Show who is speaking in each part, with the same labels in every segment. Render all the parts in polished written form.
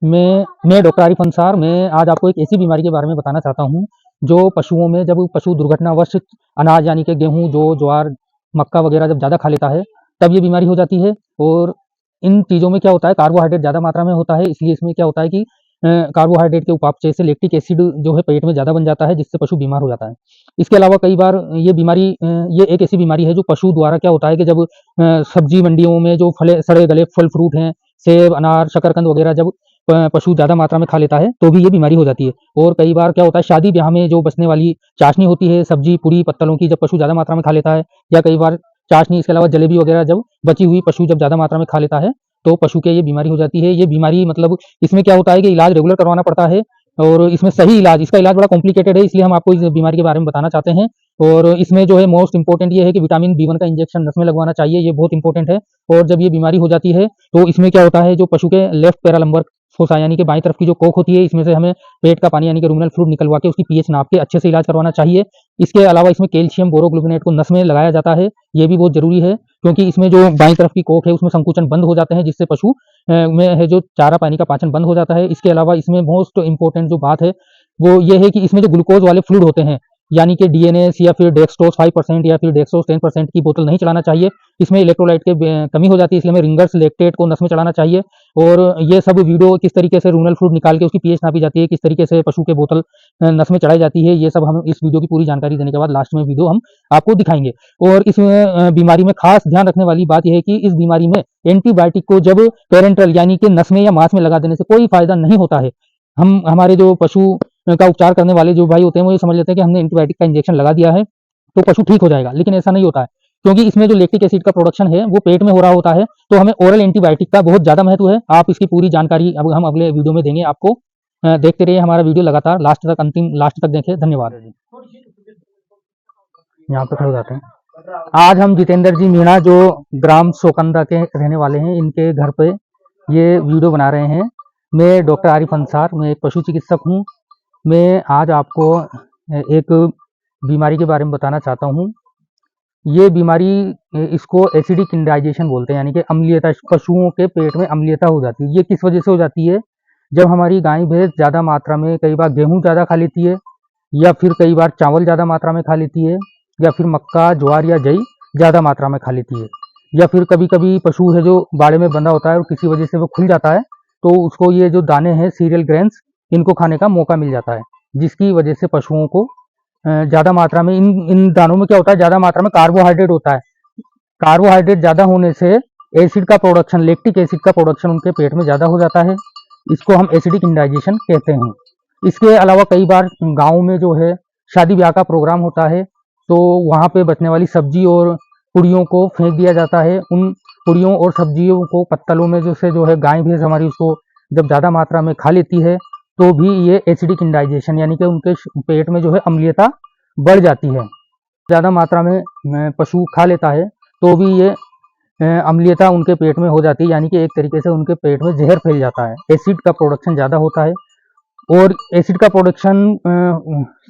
Speaker 1: मैं डॉक्टर आरिफ अंसार। मैं आज आपको एक ऐसी बीमारी के बारे में बताना चाहता हूँ जो पशुओं में, जब पशु दुर्घटनावश अनाज यानी कि गेहूँ, जो ज्वार, मक्का वगैरह जब ज़्यादा खा लेता है तब ये बीमारी हो जाती है। और इन चीज़ों में क्या होता है, कार्बोहाइड्रेट ज़्यादा मात्रा में होता है, इसलिए इसमें क्या होता है कि कार्बोहाइड्रेट के उपापचय से लैक्टिक एसिड जो है पेट में ज़्यादा बन जाता है, जिससे पशु बीमार हो जाता है। इसके अलावा कई बार ये एक ऐसी बीमारी है जो पशु द्वारा क्या होता है कि जब सब्जी मंडियों में जो फले सड़े गले फल फ्रूट हैं, सेब, अनार, शकरकंद वगैरह जब पशु ज़्यादा मात्रा में खा लेता है तो भी ये बीमारी हो जाती है। और कई बार क्या होता है, शादी ब्याह में जो बचने वाली चाशनी होती है, सब्जी पूरी पत्तलों की, जब पशु ज़्यादा मात्रा में खा लेता है, या कई बार चाशनी, इसके अलावा जलेबी वगैरह जब बची हुई पशु जब ज़्यादा मात्रा में खा लेता है तो पशु के ये बीमारी हो जाती है। ये बीमारी मतलब इसमें क्या होता है कि इलाज रेगुलर करवाना पड़ता है, और इसमें सही इलाज, इसका इलाज बड़ा कॉम्प्लिकेटेड है, इसलिए हम आपको इस बीमारी के बारे में बताना चाहते हैं। और इसमें जो है मोस्ट इंपॉर्टेंट ये है कि विटामिन B1 का इंजेक्शन नस में लगवाना चाहिए, ये बहुत इंपॉर्टेंट है। और जब ये बीमारी हो जाती है तो इसमें क्या होता है, जो पशु के लेफ्ट पैरालंबर फोसा यानी कि बाईं तरफ की जो कोख होती है, इसमें से हमें पेट का पानी यानी कि रूमिनल फ्लूइड निकलवा के उसकी पीएच नाप के अच्छे से इलाज करवाना चाहिए। इसके अलावा इसमें कैल्शियम बोरोग्लूकोनेट को नस में लगाया जाता है, ये भी बहुत जरूरी है, क्योंकि इसमें जो बाईं तरफ की कोख है उसमें संकुचन बंद हो जाते हैं, जिससे पशु में है जो चारा पानी का पाचन बंद हो जाता है। इसके अलावा इसमें मोस्ट इंपॉर्टेंट जो बात है वो ये है कि इसमें जो ग्लूकोज वाले फ्लूइड होते हैं, यानी कि डीएनएस या फिर डेक्सट्रोज 5% या फिर डेक्सट्रोज 10% की बोतल नहीं चलाना चाहिए। इसमें इलेक्ट्रोलाइट की कमी हो जाती है, इसलिए हमें रिंगर्स लैक्टेट को नस में चलाना चाहिए। और ये सब वीडियो, किस तरीके से रूमिनल फ्लूइड निकाल के उसकी पीएच नापी जाती है, किस तरीके से पशु के बोतल नस में चढ़ाई जाती है, ये सब हम इस वीडियो की पूरी जानकारी देने के बाद लास्ट में वीडियो हम आपको दिखाएंगे। और इस बीमारी में खास ध्यान रखने वाली बात यह है कि इस बीमारी में एंटीबायोटिक को जब पेरेंट्रल यानी कि नस में या मांस में लगा देने से कोई फायदा नहीं होता है। हम हमारे जो पशु का उपचार करने वाले जो भाई होते हैं वो ये समझ लेते हैं कि हमने एंटीबायोटिक का इंजेक्शन लगा दिया है तो पशु ठीक हो जाएगा, लेकिन ऐसा नहीं होता है, क्योंकि इसमें जो लैक्टिक एसिड का प्रोडक्शन है वो पेट में हो रहा होता है। तो हमें ओरल एंटीबायोटिक का बहुत ज्यादा महत्व है। आप इसकी पूरी जानकारी अब हम अगले वीडियो में देंगे आपको। देखते रहिए हमारा वीडियो लगातार लास्ट तक, अंतिम लास्ट तक देखें। धन्यवाद जी। यहाँ पे खड़े हो जाते हैं। आज हम जितेंद्र जी मीणा, जो ग्राम सोकंदा के रहने वाले हैं, इनके घर पे ये वीडियो बना रहे हैं। मैं डॉक्टर आरिफ अंसार, मैं एक पशु चिकित्सक हूँ। मैं आज आपको एक बीमारी के बारे में बताना चाहता हूँ। ये बीमारी, इसको एसिडिक इंडाइजेशन बोलते हैं, यानी कि अम्लीयता, पशुओं के पेट में अम्लीयता हो जाती है। ये किस वजह से हो जाती है? जब हमारी गाय भैंस ज़्यादा मात्रा में, कई बार गेहूँ ज़्यादा खा लेती है, या फिर कई बार चावल ज़्यादा मात्रा में खा लेती है, या फिर मक्का, ज्वार या जई ज़्यादा मात्रा में खा लेती है, या फिर कभी कभी पशु है जो बाड़े में बंधा होता है और किसी वजह से वो खुल जाता है, तो उसको ये जो दाने हैं, सीरियल ग्रेन्स, इनको खाने का मौका मिल जाता है, जिसकी वजह से पशुओं को ज़्यादा मात्रा में, इन दानों में क्या होता है, ज़्यादा मात्रा में कार्बोहाइड्रेट होता है। कार्बोहाइड्रेट ज़्यादा होने से एसिड का प्रोडक्शन, लैक्टिक एसिड का प्रोडक्शन उनके पेट में ज़्यादा हो जाता है। इसको हम एसिडिक इंडाइजेशन कहते हैं। इसके अलावा कई बार गाँव में जो है शादी ब्याह का प्रोग्राम होता है, तो वहाँ पे बचने वाली सब्जी और पुड़ियों को फेंक दिया जाता है। उन पुड़ियों और सब्जियों को पत्तलों में जो है गाय भैंस हमारी उसको जब ज़्यादा मात्रा में खा लेती है तो भी ये एसिडिक इंडाइजेशन, यानी कि उनके पेट में जो है अम्लीयता बढ़ जाती है। ज़्यादा मात्रा में पशु खा लेता है तो भी ये अम्लीयता उनके पेट में हो जाती है, यानी कि एक तरीके से उनके पेट में जहर फैल जाता है। एसिड का प्रोडक्शन ज़्यादा होता है, और एसिड का प्रोडक्शन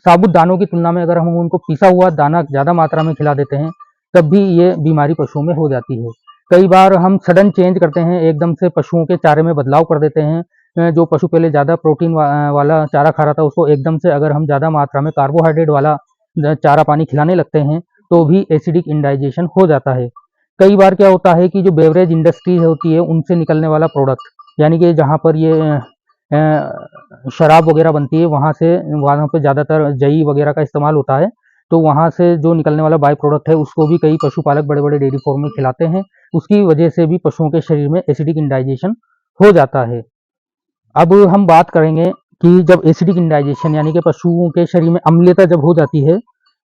Speaker 1: साबुत दानों की तुलना में अगर हम उनको पिसा हुआ दाना ज़्यादा मात्रा में खिला देते हैं तब भी ये बीमारी पशुओं में हो जाती है। कई बार हम सडन चेंज करते हैं, एकदम से पशुओं के चारे में बदलाव कर देते हैं। जो पशु पहले ज़्यादा प्रोटीन वाला चारा खा रहा था, उसको एकदम से अगर हम ज़्यादा मात्रा में कार्बोहाइड्रेट वाला चारा पानी खिलाने लगते हैं तो भी एसिडिक इंडाइजेशन हो जाता है। कई बार क्या होता है कि जो बेवरेज इंडस्ट्री होती है उनसे निकलने वाला प्रोडक्ट, यानी कि जहाँ पर ये शराब वगैरह बनती है, वहाँ पे ज़्यादातर जई वगैरह का इस्तेमाल होता है, तो वहाँ से जो निकलने वाला बाई प्रोडक्ट है उसको भी कई पशुपालक बड़े बड़े डेयरी फार्म में खिलाते हैं। उसकी वजह से भी पशुओं के शरीर में एसिडिक इंडाइजेशन हो जाता है। अब हम बात करेंगे कि जब एसिडिक इंडाइजेशन यानी कि पशुओं के शरीर में अम्लीयता जब हो जाती है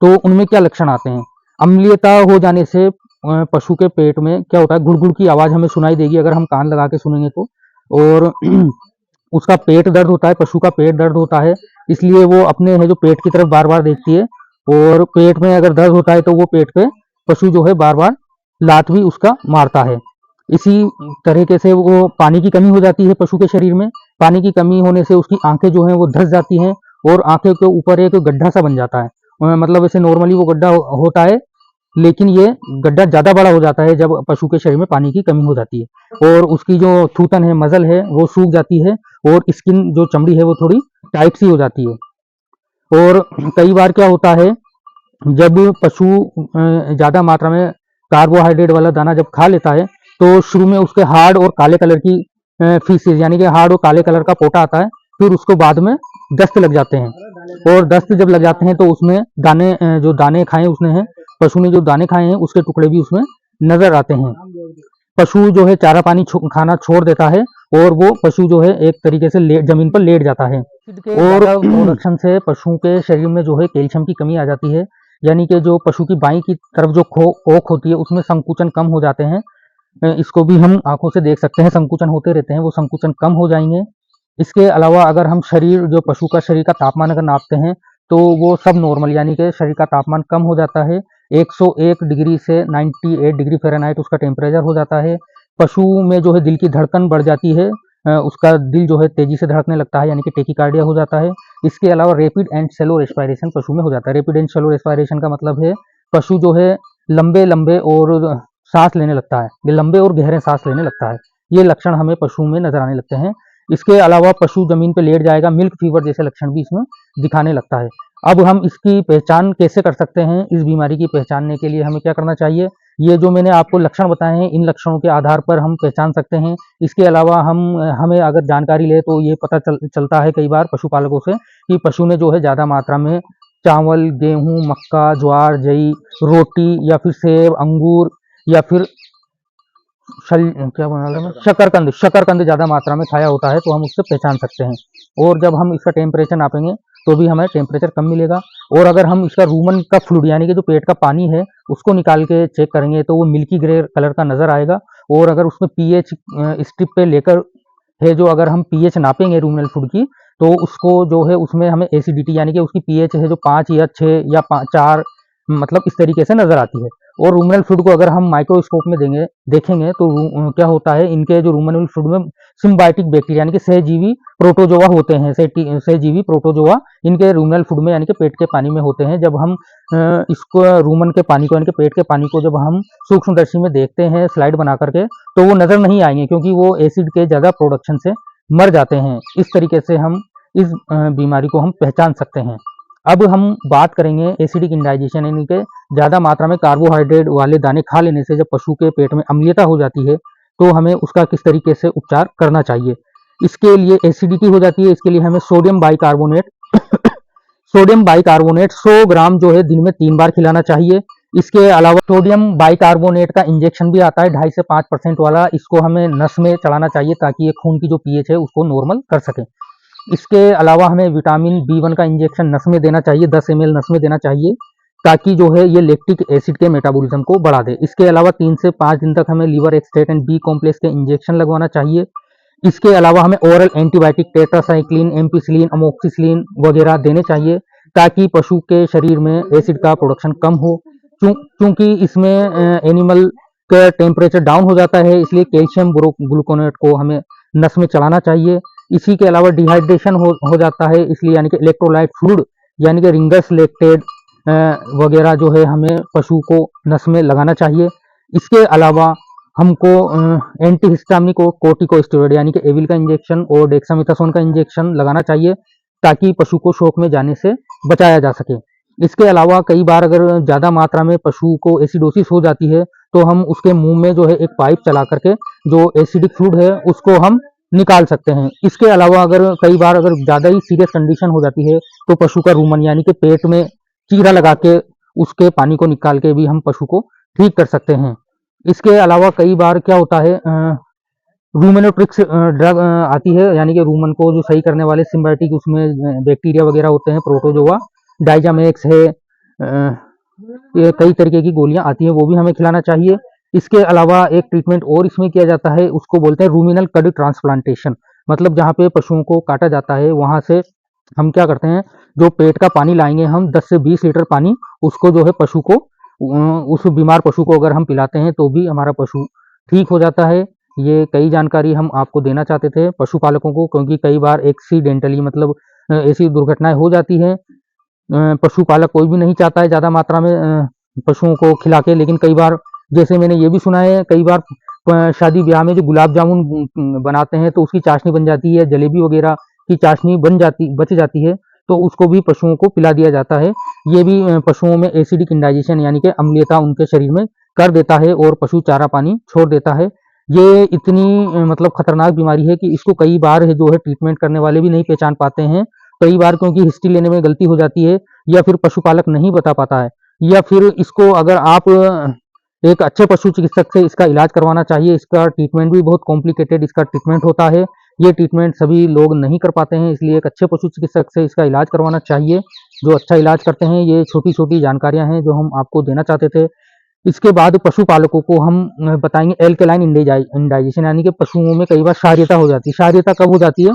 Speaker 1: तो उनमें क्या लक्षण आते हैं। अम्लीयता हो जाने से पशु के पेट में क्या होता है, गुड़गुड़ की आवाज़ हमें सुनाई देगी अगर हम कान लगा के सुनेंगे तो। और उसका पेट दर्द होता है, पशु का पेट दर्द होता है, इसलिए वो अपने है जो पेट की तरफ बार बार देखती है, और पेट में अगर दर्द होता है तो वो पेट पे पशु जो है बार बार लात भी उसका मारता है। इसी तरीके से वो पानी की कमी हो जाती है पशु के शरीर में। पानी की कमी होने से उसकी आंखें जो हैं वो धंस जाती हैं, और आंखें के ऊपर एक गड्ढा सा बन जाता है। मतलब वैसे नॉर्मली वो गड्ढा होता है लेकिन ये गड्ढा ज़्यादा बड़ा हो जाता है जब पशु के शरीर में पानी की कमी हो जाती है और उसकी जो थूथन है, मसल है, वो सूख जाती है और स्किन जो चमड़ी है वो थोड़ी टाइट सी हो जाती है। और कई बार क्या होता है, जब पशु ज़्यादा मात्रा में कार्बोहाइड्रेट वाला दाना जब खा लेता है तो शुरू में उसके हार्ड और काले कलर की फीसेज यानी कि हार्ड और काले कलर का पोटा आता है, फिर उसको बाद में दस्त लग जाते हैं और दस्त जब लग जाते हैं तो उसमें दाने जो दाने खाए उसने हैं, पशु ने जो दाने खाए हैं उसके टुकड़े भी उसमें नजर आते हैं। पशु जो है चारा पानी खाना छोड़ देता है और वो पशु जो है एक तरीके से जमीन पर लेट जाता है। और प्रोडक्शन से पशुओं के शरीर में जो है कैल्शियम की कमी आ जाती है, यानी कि जो पशु की बाई की तरफ जो कोख होती है उसमें संकुचन कम हो जाते हैं। इसको भी हम आंखों से देख सकते हैं, संकुचन होते रहते हैं, वो संकुचन कम हो जाएंगे। इसके अलावा अगर हम शरीर जो पशु का शरीर का तापमान अगर नापते हैं तो वो सब नॉर्मल यानी कि शरीर का तापमान कम हो जाता है। 101 डिग्री से 98 डिग्री फ़ारेनहाइट उसका टेम्परेचर हो जाता है। पशु में जो है दिल की धड़कन बढ़ जाती है, उसका दिल जो है तेजी से धड़कने लगता है यानी कि टेकिकार्डिया हो जाता है। इसके अलावा रैपिड एंड स्लो रेस्पिरेशन पशु में हो जाता है। रैपिड एंड स्लो रेस्पिरेशन का मतलब है पशु जो है लंबे लंबे और सांस लेने लगता है, ये लंबे और गहरे सांस लेने लगता है। ये लक्षण हमें पशु में नजर आने लगते हैं। इसके अलावा पशु जमीन पर लेट जाएगा, मिल्क फीवर जैसे लक्षण भी इसमें दिखाने लगता है। अब हम इसकी पहचान कैसे कर सकते हैं? इस बीमारी की पहचानने के लिए हमें क्या करना चाहिए? ये जो मैंने आपको लक्षण बताए हैं, इन लक्षणों के आधार पर हम पहचान सकते हैं। इसके अलावा हमें अगर जानकारी ले तो ये पता चलता है कई बार पशुपालकों से कि पशु ने जो है ज़्यादा मात्रा में चावल, गेहूँ, मक्का, ज्वार, जई, रोटी या फिर सेब, अंगूर या फिर क्या बना रहा है, शकरकंद ज़्यादा मात्रा में खाया होता है तो हम उससे पहचान सकते हैं। और जब हम इसका टेम्परेचर नापेंगे तो भी हमें टेम्परेचर कम मिलेगा। और अगर हम इसका रूमन का फ्लूइड यानी कि जो पेट का पानी है उसको निकाल के चेक करेंगे तो वो मिल्की ग्रे कलर का नजर आएगा। और अगर उसमें पीएच स्ट्रिप पे लेकर है, जो अगर हम पीएच नापेंगे रूमिनल फूड की तो उसको जो है उसमें हमें एसिडिटी यानी कि उसकी पीएच है जो 5 या 6 या 4 मतलब इस तरीके से नजर आती है। और रूमिनल फ्लूइड को अगर हम माइक्रोस्कोप में देखेंगे तो क्या होता है, इनके जो रूमिनल फ्लूइड में सिम्बायोटिक बैक्टीरिया यानी कि सहजीवी प्रोटोजोआ होते हैं, सहजीवी प्रोटोजोआ इनके रूमिनल फ्लूइड में यानी कि पेट के पानी में होते हैं। जब हम इसको रूमन के पानी को यानी कि पेट के पानी को जब हम सूक्ष्मदर्शी में देखते हैं स्लाइड बना करके तो वो नजर नहीं आएंगे क्योंकि वो एसिड के ज़्यादा प्रोडक्शन से मर जाते हैं। इस तरीके से हम इस बीमारी को हम पहचान सकते हैं। अब हम बात करेंगे एसिडिक इंडाइजेशन यानी कि ज़्यादा मात्रा में कार्बोहाइड्रेट वाले दाने खा लेने से जब पशु के पेट में अम्लीयता हो जाती है तो हमें उसका किस तरीके से उपचार करना चाहिए। इसके लिए एसिडिटी हो जाती है, इसके लिए हमें सोडियम बाइकार्बोनेट सोडियम बाइकार्बोनेट 100 ग्राम जो है दिन में 3 बार खिलाना चाहिए। इसके अलावा सोडियम बाइकार्बोनेट का इंजेक्शन भी आता है 2.5 से 5% वाला, इसको हमें नस में चढ़ाना चाहिए ताकि ये खून की जो पीएच है उसको नॉर्मल कर सके। इसके अलावा हमें विटामिन B1 का इंजेक्शन नस में देना चाहिए, 10 ml नस में देना चाहिए ताकि जो है ये लैक्टिक एसिड के मेटाबॉलिज्म को बढ़ा दे। इसके अलावा 3 से 5 दिन तक हमें liver extract and B complex के इंजेक्शन लगवाना चाहिए। इसके अलावा हमें oral antibiotic tetracycline, ampicillin, amoxicillin वगैरह देने चाहिए ताकि पशु के शरीर में एसिड का प्रोडक्शन कम हो। क्योंकि इसमें एनिमल का टेम्परेचर डाउन हो जाता है, इसलिए कैल्शियम ग्लूकोनेट को हमें नस में चलाना चाहिए। इसी के अलावा डिहाइड्रेशन हो जाता है, इसलिए यानी कि इलेक्ट्रोलाइट फ्लूइड यानी कि रिंगस लैक्टेट वगैरह जो है हमें पशु को नस में लगाना चाहिए। इसके अलावा हमको एंटीहिस्टामिनिक और कोर्टिकोस्टेरॉइड यानी कि एविल का इंजेक्शन और डेक्सामेथासोन का इंजेक्शन लगाना चाहिए ताकि पशु को शॉक में जाने से बचाया जा सके। इसके अलावा कई बार अगर ज़्यादा मात्रा में पशु को एसिडोसिस हो जाती है तो हम उसके मुंह में जो है एक पाइप चला करके जो एसिडिक फ्लूइड है उसको हम निकाल सकते हैं। इसके अलावा अगर कई बार अगर ज़्यादा ही सीरियस कंडीशन हो जाती है तो पशु का रूमन यानी कि पेट में चीरा लगा के उसके पानी को निकाल के भी हम पशु को ठीक कर सकते हैं। इसके अलावा कई बार क्या होता है, रूमेनोट्रिक्स ड्रग आती है यानी कि रूमन को जो सही करने वाले सिम्बायोटिक उसमें बैक्टीरिया वगैरह होते हैं, प्रोटोजोआ, डाइजामेक्स है, ये कई तरीके की गोलियां आती हैं वो भी हमें खिलाना चाहिए। इसके अलावा एक ट्रीटमेंट और इसमें किया जाता है, उसको बोलते हैं रूमिनल कड ट्रांसप्लांटेशन। मतलब जहाँ पे पशुओं को काटा जाता है वहाँ से हम क्या करते हैं, जो पेट का पानी लाएंगे हम 10 से 20 लीटर पानी, उसको जो है पशु को उस बीमार पशु को अगर हम पिलाते हैं तो भी हमारा पशु ठीक हो जाता है। ये कई जानकारी हम आपको देना चाहते थे पशुपालकों को, क्योंकि कई बार एक्सीडेंटली मतलब ऐसी दुर्घटनाएं हो जाती हैं। पशुपालक कोई भी नहीं चाहता है ज़्यादा मात्रा में पशुओं को खिला के। लेकिन कई बार जैसे मैंने ये भी सुना है, कई बार शादी ब्याह में जो गुलाब जामुन बनाते हैं तो उसकी चाशनी बन जाती है, जलेबी वगैरह की चाशनी बच जाती है, तो उसको भी पशुओं को पिला दिया जाता है। ये भी पशुओं में एसिडिक इंडाइजेशन यानी कि अम्लीयता उनके शरीर में कर देता है और पशु चारा पानी छोड़ देता है। ये इतनी मतलब खतरनाक बीमारी है कि इसको कई बार है जो है ट्रीटमेंट करने वाले भी नहीं पहचान पाते हैं। कई बार क्योंकि हिस्ट्री लेने में गलती हो जाती है, या फिर पशुपालक नहीं बता पाता है, या फिर इसको अगर आप एक अच्छे पशु चिकित्सक से इसका इलाज करवाना चाहिए। इसका ट्रीटमेंट भी बहुत कॉम्प्लिकेटेड इसका ट्रीटमेंट होता है। ये ट्रीटमेंट सभी लोग नहीं कर पाते हैं, इसलिए एक अच्छे पशु चिकित्सक से इसका इलाज करवाना चाहिए, जो अच्छा इलाज करते हैं। ये छोटी छोटी जानकारियां हैं जो हम आपको देना चाहते थे। इसके बाद पशुपालकों को हम बताएंगे एल्कलाइन इंडाइजेशन, यानी कि पशुओं में कई बार क्षारीयता हो जाती है। क्षारीयता कब हो जाती है?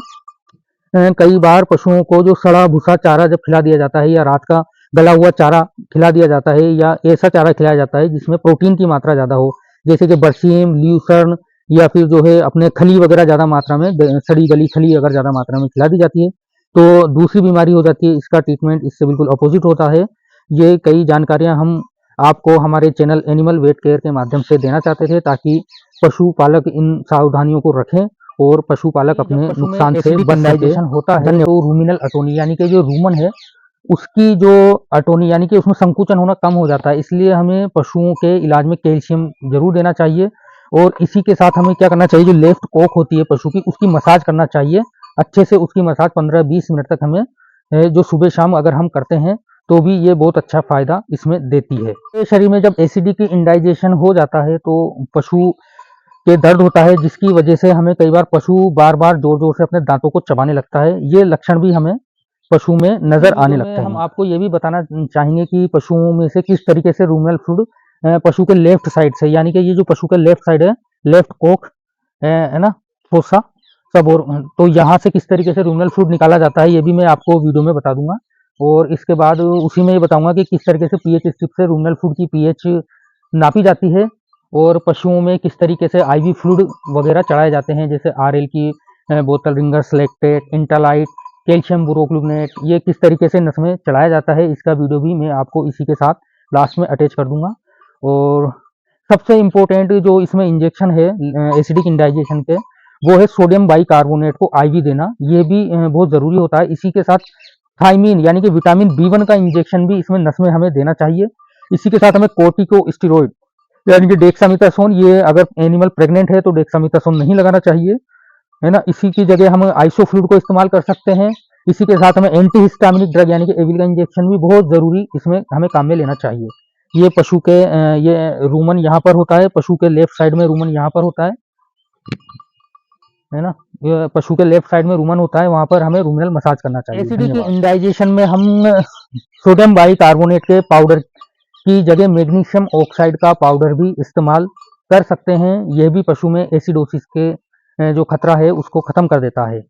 Speaker 1: कई बार पशुओं को जो सड़ा भूसा चारा जब खिला दिया जाता है, या रात का गला हुआ चारा खिला दिया जाता है, या ऐसा चारा खिलाया जाता है जिसमें प्रोटीन की मात्रा ज़्यादा हो, जैसे कि बरसीम, ल्यूसर्न, या फिर जो है अपने खली वगैरह ज़्यादा मात्रा में, सड़ी गली खली अगर ज़्यादा मात्रा में खिला दी जाती है तो दूसरी बीमारी हो जाती है। इसका ट्रीटमेंट इससे बिल्कुल अपोजिट होता है। ये कई जानकारियां हम आपको हमारे चैनल एनिमल वेट केयर के माध्यम से देना चाहते थे, ताकि पशुपालक इन सावधानियों को रखें और पशुपालक अपने नुकसान से बच सके। होता है तो रूमिनल अटोनी यानी कि जो रूमन है उसकी जो अटोनी यानी कि उसमें संकुचन होना कम हो जाता है, इसलिए हमें पशुओं के इलाज में कैल्शियम जरूर देना चाहिए। और इसी के साथ हमें क्या करना चाहिए, जो लेफ्ट कोक होती है पशु की उसकी मसाज करना चाहिए अच्छे से। उसकी मसाज 15-20 मिनट तक हमें जो सुबह शाम अगर हम करते हैं तो भी ये बहुत अच्छा फायदा इसमें देती है। शरीर में जब एसिडिक इंडाइजेशन हो जाता है तो पशु के दर्द होता है, जिसकी वजह से हमें कई बार पशु बार बार जोर जोर से अपने दांतों को चबाने लगता है। ये लक्षण भी हमें पशु में नजर आने लगते हैं। हम आपको ये भी बताना चाहेंगे कि पशुओं में से किस तरीके से रूमिनल फ्लूइड पशु के लेफ्ट साइड से, यानी कि ये जो पशु के लेफ्ट साइड है, लेफ्ट कोख है ना, फोसा सब, और तो यहाँ से किस तरीके से रूमिनल फ्लूइड निकाला जाता है ये भी मैं आपको वीडियो में बता दूंगा। और इसके बाद उसी में ये बताऊंगा कि किस तरीके से पीएच स्ट्रिप से रूमिनल फ्लूइड की पीएच नापी जाती है, और पशुओं में किस तरीके से आईवी फ्लूइड वगैरह चढ़ाए जाते हैं, जैसे आरएल की बोतल, रिंगर सेलेक्टेड, इंटालाइट, कैल्शियम बोरोक्लूनेट, ये किस तरीके से नस में चढ़ाया जाता है, इसका वीडियो भी मैं आपको इसी के साथ लास्ट में अटैच कर दूंगा। और सबसे इम्पोर्टेंट जो इसमें इंजेक्शन है एसिडिक इंडाइजेशन के, वो है सोडियम बाइकार्बोनेट को आईवी देना। ये भी बहुत ज़रूरी होता है। इसी के साथ थाइमिन यानी कि विटामिन B1 का इंजेक्शन भी इसमें नस में हमें देना चाहिए। इसी के साथ हमें कोर्टिकोस्टेरॉइड यानी कि डेक्सामेथासोन, ये अगर एनिमल प्रेग्नेंट है तो डेक्सामेथासोन नहीं लगाना चाहिए, है ना। इसी की जगह हम आइसोफ्लूइड को इस्तेमाल कर सकते हैं। इसी के साथ हमें एंटीहिस्टामिनिक ड्रग यानी कि एविल का इंजेक्शन भी बहुत ज़रूरी इसमें हमें काम में लेना चाहिए। ये पशु के ये रूमन यहाँ पर होता है, पशु के लेफ्ट साइड में रूमन यहाँ पर होता है ना। ये पशु के लेफ्ट साइड में रूमन होता है, वहाँ पर हमें रूमिनल मसाज करना चाहिए। एसिडिक इंडाइजेशन में हम सोडियम बाइकार्बोनेट के पाउडर की जगह मैग्नीशियम ऑक्साइड का पाउडर भी इस्तेमाल कर सकते हैं। यह भी पशु में एसिडोसिस के जो खतरा है उसको खत्म कर देता है।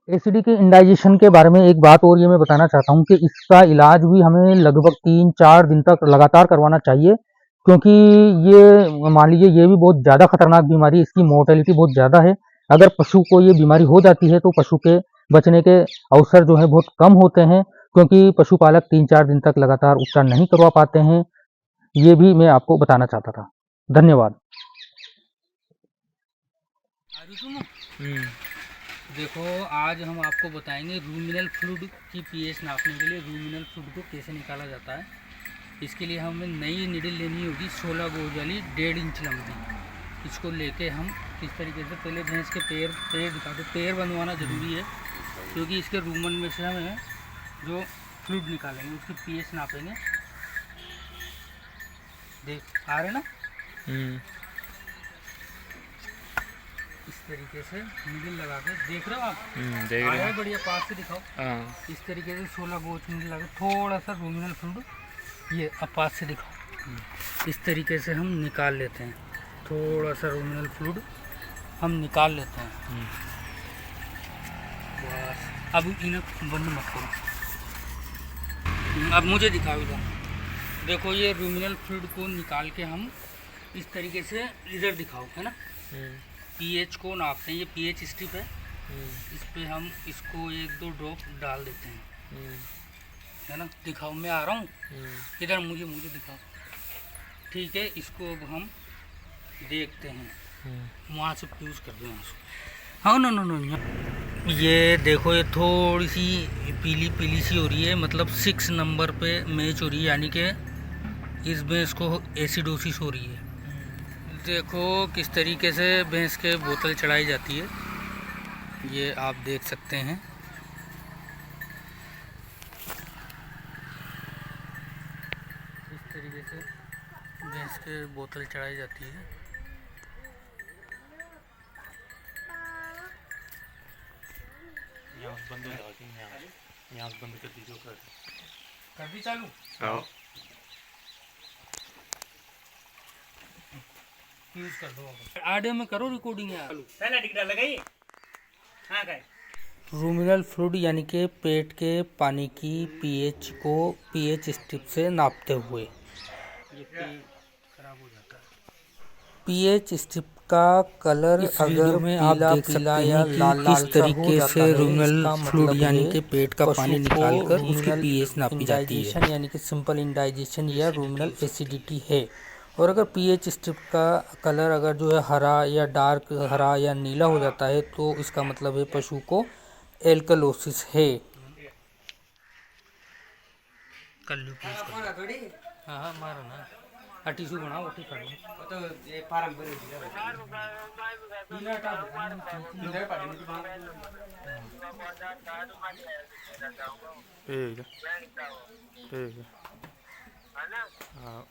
Speaker 1: एसिडिक इंडाइजेशन के बारे में एक बात और ये मैं बताना चाहता हूँ कि इसका इलाज भी हमें लगभग 3-4 दिन तक लगातार करवाना चाहिए, क्योंकि ये मान लीजिए ये भी बहुत ज़्यादा खतरनाक बीमारी है, इसकी मोर्टेलिटी बहुत ज़्यादा है। अगर पशु को ये बीमारी हो जाती है तो पशु के बचने के अवसर जो है बहुत कम होते हैं, क्योंकि पशुपालक 3-4 दिन तक लगातार उपचार नहीं करवा पाते हैं। ये भी मैं आपको बताना चाहता था। धन्यवाद।
Speaker 2: देखो, आज हम आपको बताएंगे रूमिनल फ्लूइड की पीएच नापने के लिए रूमिनल फ्लूइड को कैसे निकाला जाता है। इसके लिए हमें नई नीडल लेनी होगी 16 गोज वाली 1.5 इंच लंबी। इसको लेके हम किस तरीके से पहले भैंस के पैर दिखा दो। पैर बनवाना ज़रूरी है, क्योंकि इसके रूमन में से हमें जो फ्लूइड निकालेंगे उसकी पीएच नापेंगे। देख आ रहे ना, इस तरीके से नीडल लगा के, देख रहे हो आप? देख रहे हैं। बढ़िया, पास से दिखाओ। इस तरीके से 16 गोज नीडल लगा, थोड़ा सा रूमिनल फ्लूइड ये अब पास से दिखाओ। इस तरीके से हम निकाल लेते हैं, थोड़ा सा रूमिनल फ्लूइड हम निकाल लेते हैं। बस अब इन्हें बंद मत करो, अब मुझे दिखाओ इधर। देखो, ये रूमिनल फ्लूइड को निकाल के हम इस तरीके से इधर दिखाओ, है ना। पीएच को नापते हैं, ये पीएच स्ट्रिप है, इस पे हम इसको 1-2 ड्रॉप डाल देते हैं, है ना। दिखाओ, मैं आ रहा हूँ इधर, मुझे दिखाओ। ठीक है, इसको अब हम देखते हैं। वहाँ से फ्यूज़ कर दो, वहाँ से। हाँ, नो नो नो, ये देखो, ये थोड़ी सी पीली पीली सी हो रही है, मतलब 6 नंबर पे मैच हो रही है, यानी कि इस भैंस को एसिडोसिस हो रही है। देखो किस तरीके से भैंस के बोतल चढ़ाई जाती है, ये आप देख सकते हैं। इस तरीके से भैंस के बोतल चढ़ाई जाती है। बंद हो जाती है, यहाँ बंद कर दीजिए, कर दी चालू। हाँ, यूज कर दो। ऑडियो में करो रिकॉर्डिंग यार। पहला टिकट लगाइए। हाँ गए। रूमिनल फ्लूइड यानी कि पेट के पानी की पीएच को पीएच स्ट्रिप से नापते हुए ये खराब हो जाता है। पीएच स्ट्रिप का कलर अगर में आप देख सकते हैं कि किस तरीके से रूमिनल फ्लूइड यानी कि पेट का पानी निकालकर उसकी पीएच नापी जाती है, यानी कि सिंपल इंडाइजेशन या रूमिनल एसिडिटी है। और अगर पीएच स्ट्रिप का कलर अगर जो है हरा या डार्क हरा या नीला हो जाता है तो इसका मतलब है पशु को एल्कलोसिस है। हाँ हाँ मारो ना, टिश्यू बनाओ, ठीक कर तो ये फार्म भरे ठीक है हाँ।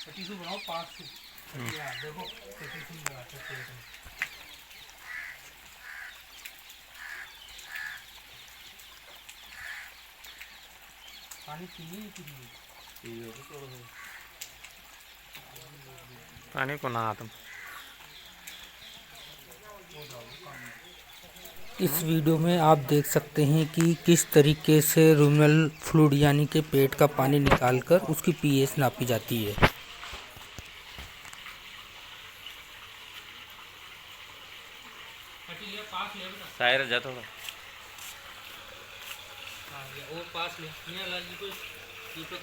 Speaker 2: टिश्यू बनाओ 5 देखो टिश्यू लगाते पेट में। पानी पिए
Speaker 3: पानी को ना तुम।
Speaker 2: इस वीडियो में आप देख सकते हैं कि किस तरीके से रूमिनल फ्लूइड यानी कि पेट का पानी निकालकर उसकी पीएच नापी जाती है।
Speaker 3: शायर जा थोड़ा
Speaker 2: और पास ले नहीं अलग को ये तो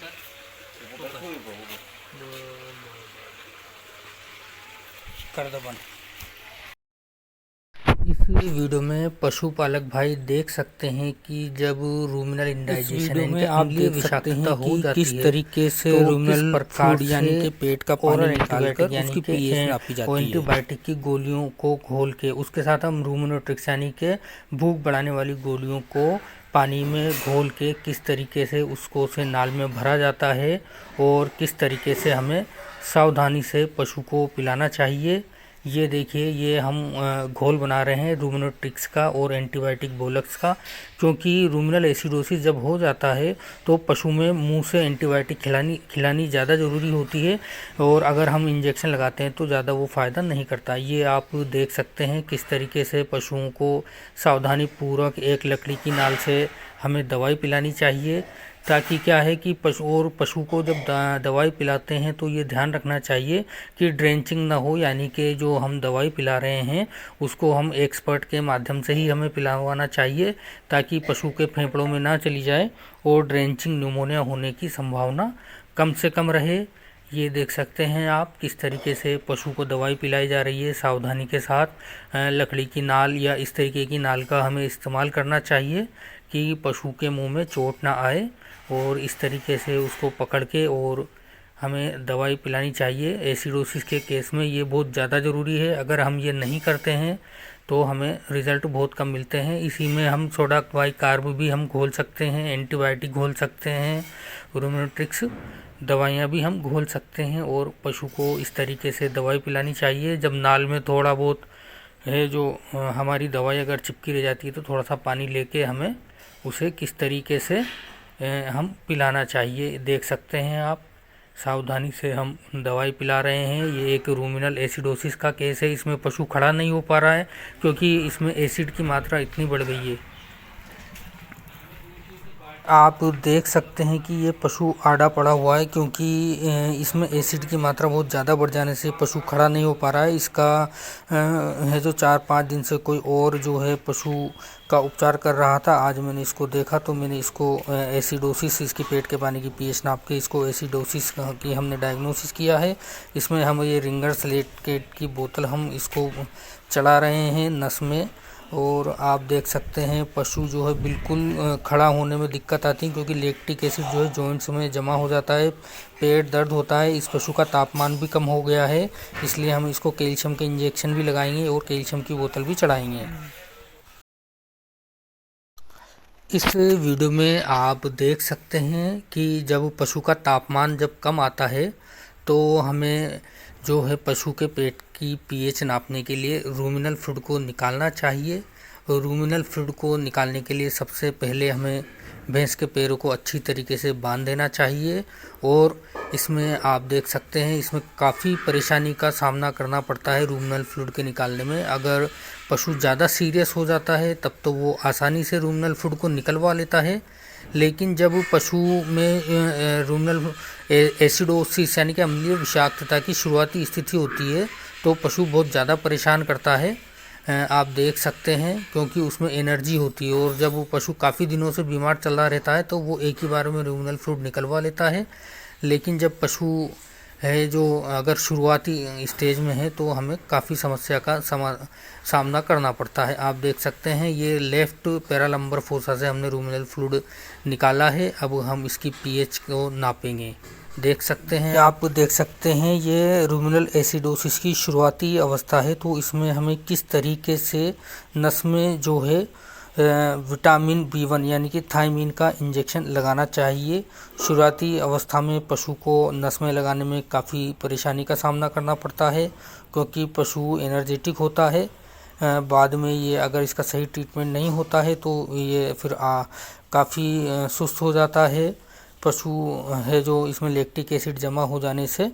Speaker 2: कर दो बंद। इस वीडियो में पशुपालक भाई देख सकते हैं कि जब रूमिनल इंडाइजेशन में आप देख सकते हैं कि किस तरीके से रूमिनल फ्लूइड यानी कि पेट का पानी निकालकर उसकी पीएच नापी जाती है। एंटीबायोटिक की गोलियों को घोल के उसके साथ हम रूमिनोट्रिक्स यानी कि भूख बढ़ाने वाली गोलियों को पानी में घोल के किस तरीके से उसको उसे नाल में भरा जाता है और किस तरीके से हमें सावधानी से पशु को पिलाना चाहिए। ये देखिए, ये हम घोल बना रहे हैं रूमिनोट्रिक्स का और एंटीबायोटिक बोलक्स का, क्योंकि रूमिनल एसिडोसिस जब हो जाता है तो पशु में मुंह से एंटीबायोटिक खिलानी ज़्यादा ज़रूरी होती है और अगर हम इंजेक्शन लगाते हैं तो ज़्यादा वो फ़ायदा नहीं करता। ये आप देख सकते हैं किस तरीके से पशुओं को सावधानीपूर्वक एक लकड़ी की नाल से हमें दवाई पिलानी चाहिए, ताकि क्या है कि पशु को जब दवाई पिलाते हैं तो ये ध्यान रखना चाहिए कि ड्रेंचिंग ना हो, यानी कि जो हम दवाई पिला रहे हैं उसको हम एक्सपर्ट के माध्यम से ही हमें पिलावाना चाहिए, ताकि पशु के फेफड़ों में ना चली जाए और ड्रेंचिंग न्यूमोनिया होने की संभावना कम से कम रहे। ये देख सकते हैं आप किस तरीके से पशु को दवाई पिलाई जा रही है सावधानी के साथ। लकड़ी की नाल या इस तरीके की नाल का हमें इस्तेमाल करना चाहिए कि पशु के मुंह में चोट ना आए और इस तरीके से उसको पकड़ के और हमें दवाई पिलानी चाहिए। एसिडोसिस के केस में ये बहुत ज़्यादा ज़रूरी है। अगर हम ये नहीं करते हैं तो हमें रिज़ल्ट बहुत कम मिलते हैं। इसी में हम सोडा बाइकार्ब भी हम घोल सकते हैं, एंटीबायोटिक घोल सकते हैं, रूमिनोट्रिक्स दवाइयाँ भी हम घोल सकते हैं और पशु को इस तरीके से दवाई पिलानी चाहिए। जब नाल में थोड़ा बहुत है जो हमारी दवाई अगर चिपकी रह जाती है तो थोड़ा सा पानी लेके हमें उसे किस तरीके से हम पिलाना चाहिए। देख सकते हैं आप सावधानी से हम दवाई पिला रहे हैं। ये एक रूमिनल एसिडोसिस का केस है। इसमें पशु खड़ा नहीं हो पा रहा है क्योंकि इसमें एसिड की मात्रा इतनी बढ़ गई है। आप देख सकते हैं कि ये पशु आड़ा पड़ा हुआ है, क्योंकि इसमें एसिड की मात्रा बहुत ज़्यादा बढ़ जाने से पशु खड़ा नहीं हो पा रहा है। इसका है जो 4-5 दिन से कोई और जो है पशु का उपचार कर रहा था। आज मैंने इसको देखा तो मैंने इसको एसिडोसिस, इसकी पेट के पानी की पीएच नाप के इसको एसिडोसिस की हमने डायग्नोसिस किया है। इसमें हम ये रिंगर सिलिकेट की बोतल हम इसको चला रहे हैं नस में, और आप देख सकते हैं पशु जो है बिल्कुल खड़ा होने में दिक्कत आती है, क्योंकि लैक्टिक एसिड जो है जॉइंट्स में जमा हो जाता है, पेट दर्द होता है। इस पशु का तापमान भी कम हो गया है, इसलिए हम इसको कैल्शियम के इंजेक्शन भी लगाएंगे और कैल्शियम की बोतल भी चढ़ाएंगे। इस वीडियो में आप देख सकते हैं कि जब पशु का तापमान जब कम आता है तो हमें जो है पशु के पेट की पीएच नापने के लिए रूमिनल फ्लूइड को निकालना चाहिए। और रूमिनल फ्लूइड को निकालने के लिए सबसे पहले हमें भैंस के पैरों को अच्छी तरीके से बांध देना चाहिए। और इसमें आप देख सकते हैं इसमें काफ़ी परेशानी का सामना करना पड़ता है रूमिनल फ्लूइड के निकालने में। अगर पशु ज़्यादा सीरियस हो जाता है तब तो वो आसानी से रूमिनल फ्लूइड को निकलवा लेता है, लेकिन जब पशु में रूमिनल एसिडोसिस यानी कि अम्लीय विषाक्तता की शुरुआती स्थिति होती है तो पशु बहुत ज़्यादा परेशान करता है। आप देख सकते हैं क्योंकि उसमें एनर्जी होती है, और जब वो पशु काफ़ी दिनों से बीमार चला रहता है तो वो एक ही बार में रूमिनल फ्लूइड निकलवा लेता है। लेकिन जब पशु है जो अगर शुरुआती स्टेज में है तो हमें काफ़ी समस्या का सामना करना पड़ता है। आप देख सकते हैं ये लेफ्ट पैरालंबर फोसा से हमने रूमिनल फ्लूइड निकाला है। अब हम इसकी पीएच को नापेंगे। देख सकते हैं, आप देख सकते हैं ये रूमिनल एसिडोसिस की शुरुआती अवस्था है। तो इसमें हमें किस तरीके से नस में जो है विटामिन B1 यानी कि थायमीन का इंजेक्शन लगाना चाहिए। शुरुआती अवस्था में पशु को नस में लगाने में काफ़ी परेशानी का सामना करना पड़ता है, क्योंकि पशु एनर्जेटिक होता है। बाद में ये अगर इसका सही ट्रीटमेंट नहीं होता है तो ये फिर काफ़ी सुस्त हो जाता है। पशु है जो इसमें लैक्टिक एसिड जमा हो जाने से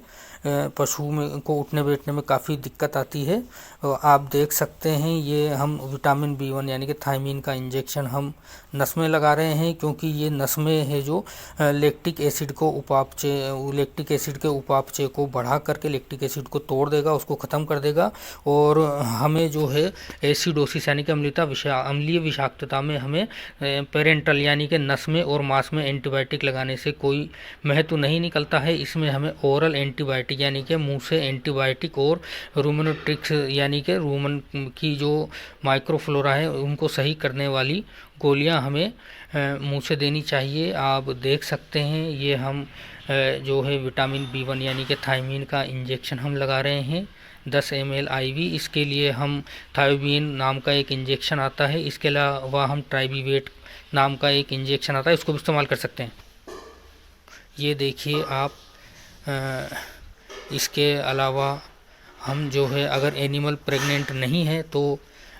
Speaker 2: पशु में को उठने बैठने में काफ़ी दिक्कत आती है। आप देख सकते हैं ये हम विटामिन B1 यानी कि थायमीन का इंजेक्शन हम नस में लगा रहे हैं, क्योंकि ये नस में है जो लैक्टिक एसिड के उपापचय को बढ़ा करके लैक्टिक एसिड को तोड़ देगा, उसको ख़त्म कर देगा। और हमें जो है एसिडोसिस यानी कि अम्लीय विषाक्तता में हमें पेरेंटल यानी कि नस में और मांस में एंटीबायोटिक लगाने से कोई महत्व नहीं निकलता है। इसमें हमें ओरल एंटीबायोटिक यानी कि मुंह से एंटीबायोटिक और रूमेनोट्रिक्स यानी कि रूमन की जो माइक्रोफ्लोरा है उनको सही करने वाली गोलियां हमें मुंह से देनी चाहिए। आप देख सकते हैं ये हम जो है विटामिन B1 यानी कि थायमीन का इंजेक्शन हम लगा रहे हैं 10 ml IV। इसके लिए हम थायोबीन नाम का एक इंजेक्शन आता है, इसके अलावा हम ट्राइबीवेट नाम का एक इंजेक्शन आता है, इसको भी इस्तेमाल कर सकते हैं। ये देखिए आप, इसके अलावा हम जो है अगर एनिमल प्रेग्नेंट नहीं है तो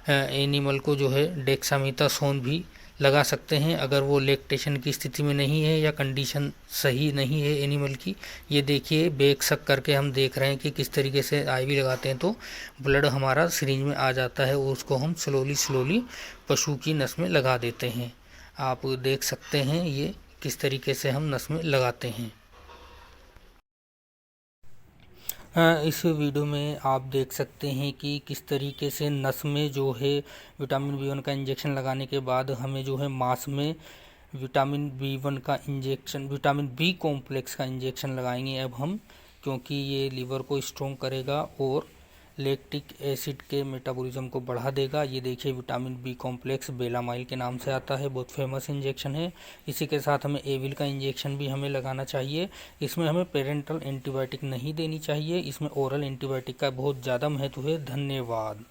Speaker 2: एनिमल को जो है डेक्सामेथासोन भी लगा सकते हैं अगर वो लैक्टेशन की स्थिति में नहीं है या कंडीशन सही नहीं है एनिमल की। ये देखिए बेक सक करके हम देख रहे हैं कि किस तरीके से IV लगाते हैं तो ब्लड हमारा सिरिंज में आ जाता है और उसको हम स्लोली पशु की नस में लगा देते हैं। आप देख सकते हैं ये किस तरीके से हम नस में लगाते हैं। इस वीडियो में आप देख सकते हैं कि किस तरीके से नस में जो है विटामिन B1 का इंजेक्शन लगाने के बाद हमें जो है मांस में विटामिन B1 का इंजेक्शन, विटामिन B कॉम्प्लेक्स का इंजेक्शन लगाएंगे अब हम, क्योंकि ये लीवर को स्ट्रॉन्ग करेगा और लैक्टिक एसिड के मेटाबॉलिज्म को बढ़ा देगा। ये देखिए विटामिन B कॉम्प्लेक्स बेलामाइल के नाम से आता है, बहुत फेमस इंजेक्शन है। इसी के साथ हमें एविल का इंजेक्शन भी हमें लगाना चाहिए। इसमें हमें पेरेंटल एंटीबायोटिक नहीं देनी चाहिए, इसमें ओरल एंटीबायोटिक का बहुत ज़्यादा महत्व है। धन्यवाद।